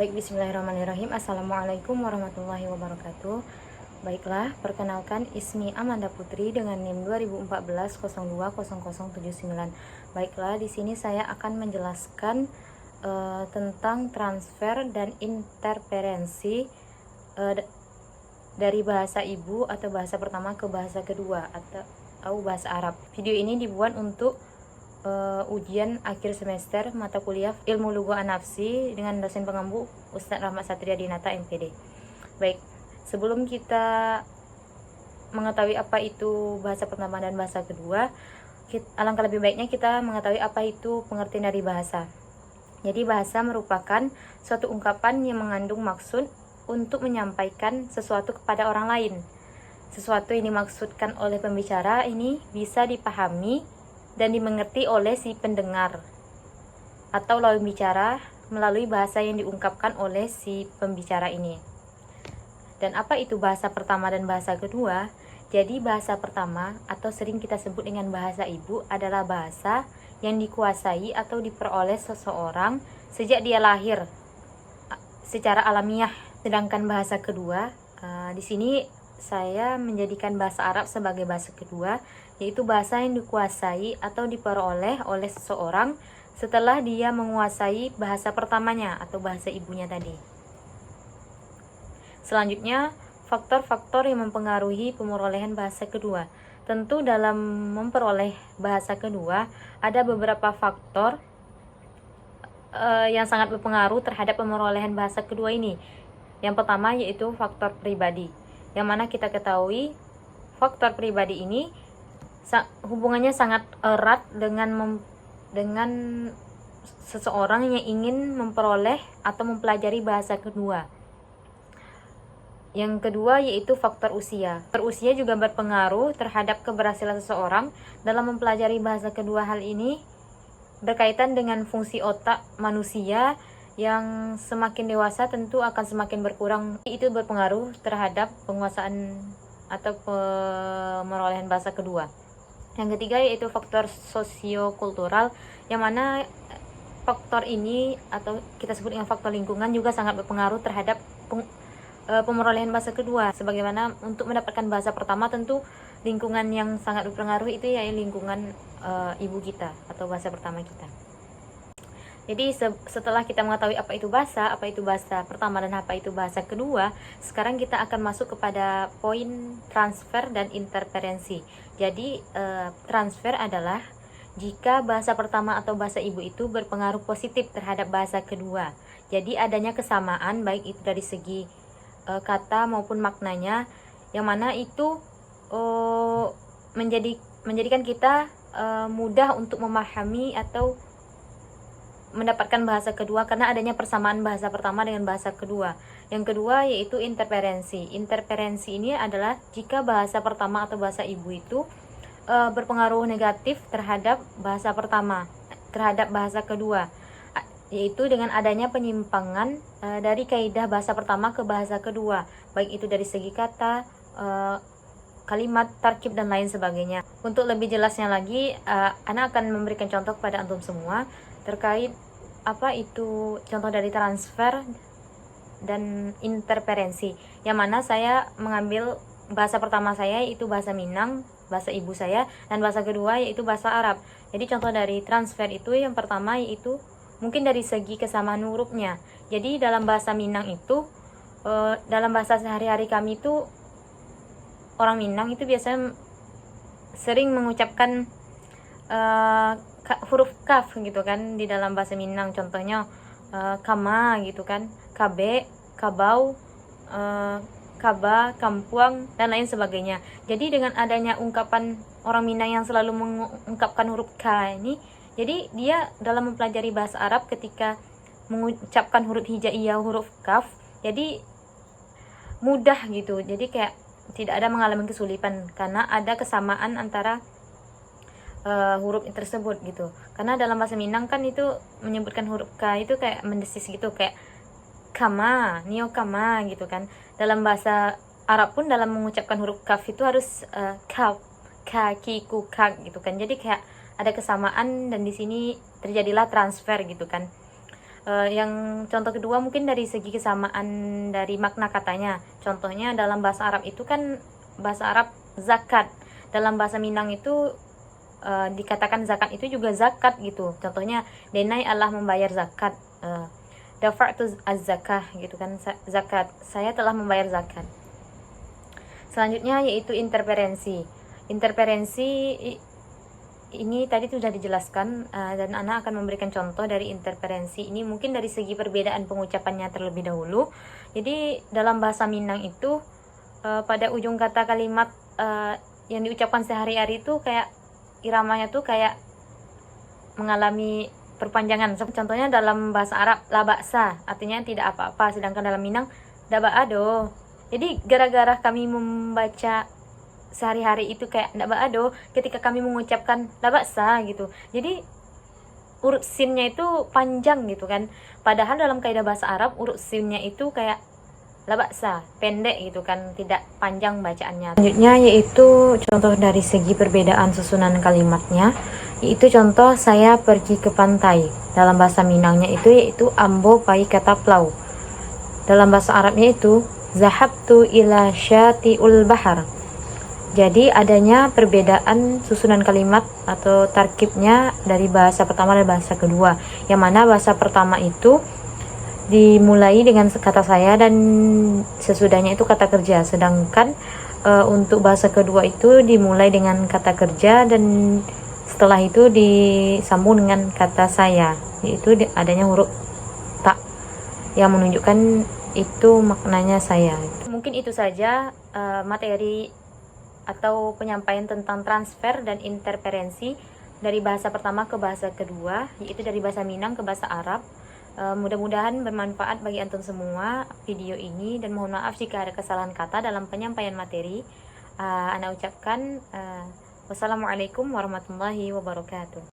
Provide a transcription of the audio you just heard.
Baik, bismillahirrahmanirrahim. Assalamualaikum warahmatullahi wabarakatuh. Baiklah, perkenalkan Ismi Amanda Putri dengan NIM 2014-020079. Baiklah, di sini saya akan menjelaskan tentang transfer dan interferensi dari bahasa ibu atau bahasa pertama ke bahasa kedua atau bahasa Arab. Video ini dibuat untuk ujian akhir semester mata kuliah Ilmu Lugha An-Nafsi dengan dosen pengembu Ustadz Rahmat Satria Dinata MPD. Baik, sebelum kita mengetahui apa itu bahasa pertama dan bahasa kedua, alangkah lebih baiknya kita mengetahui apa itu pengertian dari bahasa. Jadi bahasa merupakan suatu ungkapan yang mengandung maksud untuk menyampaikan sesuatu kepada orang lain. Sesuatu yang dimaksudkan oleh pembicara ini bisa dipahami dan dimengerti oleh si pendengar atau lawan bicara melalui bahasa yang diungkapkan oleh si pembicara ini. Dan apa itu bahasa pertama dan bahasa kedua? Jadi bahasa pertama atau sering kita sebut dengan bahasa ibu adalah bahasa yang dikuasai atau diperoleh seseorang sejak dia lahir secara alamiah. Sedangkan bahasa kedua, di sini saya menjadikan bahasa Arab sebagai bahasa kedua, yaitu bahasa yang dikuasai atau diperoleh oleh seseorang setelah dia menguasai bahasa pertamanya atau bahasa ibunya tadi. Selanjutnya, faktor-faktor yang mempengaruhi pemerolehan bahasa kedua. Tentu dalam memperoleh bahasa kedua ada beberapa faktor yang sangat berpengaruh terhadap pemerolehan bahasa kedua ini. Yang pertama yaitu faktor pribadi, yang mana kita ketahui faktor pribadi ini hubungannya sangat erat dengan seseorang yang ingin memperoleh atau mempelajari bahasa kedua. Yang kedua yaitu faktor usia. Faktor usia juga berpengaruh terhadap keberhasilan seseorang dalam mempelajari bahasa kedua. Hal ini berkaitan dengan fungsi otak manusia yang semakin dewasa tentu akan semakin berkurang. Itu berpengaruh terhadap penguasaan atau pemerolehan bahasa kedua. Yang ketiga yaitu faktor sosiokultural, yang mana faktor ini atau kita sebut dengan faktor lingkungan juga sangat berpengaruh terhadap pemerolehan bahasa kedua. Sebagaimana untuk mendapatkan bahasa pertama tentu lingkungan yang sangat berpengaruh itu yaitu lingkungan ibu kita atau bahasa pertama kita. Jadi setelah kita mengetahui apa itu bahasa pertama dan apa itu bahasa kedua, sekarang kita akan masuk kepada poin transfer dan interferensi. Jadi transfer adalah jika bahasa pertama atau bahasa ibu itu berpengaruh positif terhadap bahasa kedua. Jadi adanya kesamaan baik itu dari segi kata maupun maknanya, yang mana itu menjadikan kita mudah untuk memahami atau mendapatkan bahasa kedua karena adanya persamaan bahasa pertama dengan bahasa kedua. Yang kedua yaitu interferensi. Interferensi ini adalah jika bahasa pertama atau bahasa ibu itu berpengaruh negatif terhadap bahasa pertama, terhadap bahasa kedua, yaitu dengan adanya penyimpangan dari kaidah bahasa pertama ke bahasa kedua, baik itu dari segi kata, kalimat, tarkib, dan lain sebagainya. Untuk lebih jelasnya lagi, Ana akan memberikan contoh kepada antum semua terkait apa itu contoh dari transfer dan interferensi, yang mana saya mengambil bahasa pertama saya yaitu bahasa Minang, bahasa ibu saya, dan bahasa kedua yaitu bahasa Arab. Jadi contoh dari transfer itu yang pertama yaitu mungkin dari segi kesamaan hurufnya. Jadi dalam bahasa Minang itu dalam bahasa sehari-hari kami itu orang Minang itu biasanya sering mengucapkan huruf kaf gitu kan di dalam bahasa Minang. Contohnya kama gitu kan, kabe, kabau, kaba, kampuang, dan lain sebagainya. Jadi dengan adanya ungkapan orang Minang yang selalu mengungkapkan huruf K ini, jadi dia dalam mempelajari bahasa Arab ketika mengucapkan huruf hijaiyah, huruf kaf, jadi mudah gitu. Jadi kayak tidak ada mengalami kesulitan karena ada kesamaan antara huruf tersebut gitu. Karena dalam bahasa Minang kan itu menyebutkan huruf K itu kayak mendesis gitu, kayak kama, nio kama gitu kan. Dalam bahasa Arab pun dalam mengucapkan huruf kaf itu harus kaf, kaki, ku, kak gitu kan. Jadi kayak ada kesamaan dan di sini terjadilah transfer gitu kan. Yang contoh kedua mungkin dari segi kesamaan dari makna katanya. Contohnya dalam bahasa Arab itu kan bahasa Arab zakat. Dalam bahasa Minang itu dikatakan zakat itu juga zakat gitu. Contohnya denai Allah membayar zakat. Dafa'tu az-zakah gitu kan, zakat. Saya telah membayar zakat. Selanjutnya yaitu interferensi. Interferensi ini tadi sudah dijelaskan, dan Ana akan memberikan contoh dari interferensi ini mungkin dari segi perbedaan pengucapannya terlebih dahulu. Jadi dalam bahasa Minang itu pada ujung kata kalimat yang diucapkan sehari-hari itu kayak iramanya tuh kayak mengalami perpanjangan. Contohnya dalam bahasa Arab la ba'sa artinya tidak apa-apa, sedangkan dalam Minang da ba'ado. Jadi gara-gara kami membaca sehari-hari itu kayak ndak baado ketika kami mengucapkan la ba'sa gitu, jadi urut sinnya itu panjang gitu kan, padahal dalam kaidah bahasa Arab urut sinnya itu kayak la ba'sa, pendek gitu kan, tidak panjang bacaannya. Selanjutnya yaitu contoh dari segi perbedaan susunan kalimatnya, yaitu contoh saya pergi ke pantai. Dalam bahasa Minangnya itu yaitu ambo pai kata plau. Dalam bahasa Arabnya itu zahabtu ila syati'ul bahar. Jadi adanya perbedaan susunan kalimat atau tarkibnya dari bahasa pertama dan bahasa kedua. Yang mana bahasa pertama itu dimulai dengan kata saya dan sesudahnya itu kata kerja. Sedangkan untuk bahasa kedua itu dimulai dengan kata kerja dan setelah itu disambung dengan kata saya. Yaitu adanya huruf ta yang menunjukkan itu maknanya saya. Mungkin itu saja materi atau penyampaian tentang transfer dan interferensi dari bahasa pertama ke bahasa kedua, yaitu dari bahasa Minang ke bahasa Arab. Mudah-mudahan bermanfaat bagi antum semua video ini, dan mohon maaf jika ada kesalahan kata dalam penyampaian materi. Ana ucapkan wassalamualaikum warahmatullahi wabarakatuh.